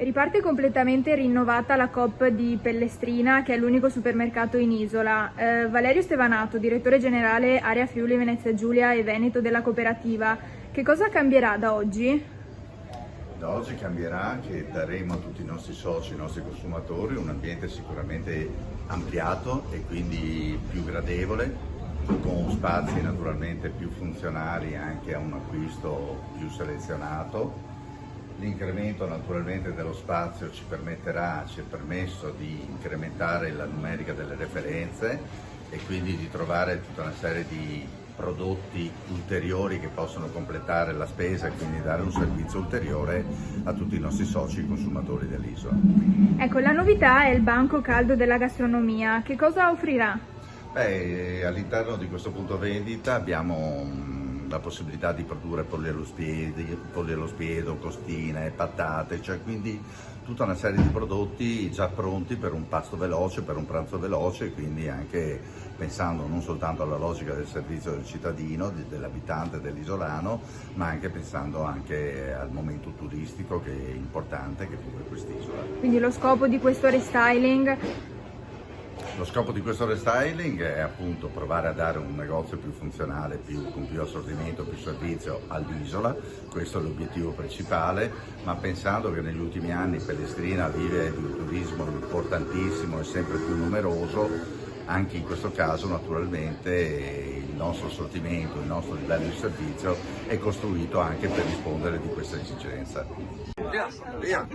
Riparte completamente rinnovata la Coop di Pellestrina, che è l'unico supermercato in isola. Valerio Stevanato, direttore generale Area Friuli Venezia Giulia e Veneto della cooperativa, che cosa cambierà da oggi? Da oggi cambierà che daremo a tutti i nostri soci, i nostri consumatori, un ambiente sicuramente ampliato e quindi più gradevole, con spazi naturalmente più funzionali anche a un acquisto più selezionato. L'incremento naturalmente dello spazio ci è permesso di incrementare la numerica delle referenze e quindi di trovare tutta una serie di prodotti ulteriori che possono completare la spesa e quindi dare un servizio ulteriore a tutti i nostri soci consumatori dell'isola. Ecco, la novità è il banco caldo della gastronomia. Che cosa offrirà? All'interno di questo punto vendita abbiamo la possibilità di produrre polli allo spiedo, costine, patate, cioè quindi tutta una serie di prodotti già pronti per un pasto veloce, per un pranzo veloce, quindi anche pensando non soltanto alla logica del servizio del cittadino, dell'abitante, dell'isolano, ma anche pensando anche al momento turistico che è importante, che è quest'isola. Quindi lo scopo di questo restyling? Lo scopo di questo restyling è appunto provare a dare un negozio più funzionale, con più assortimento, più servizio all'isola, questo è l'obiettivo principale, ma pensando che negli ultimi anni Pellestrina vive di un turismo importantissimo e sempre più numeroso, anche in questo caso naturalmente il nostro assortimento, il nostro livello di servizio è costruito anche per rispondere di questa esigenza. Via.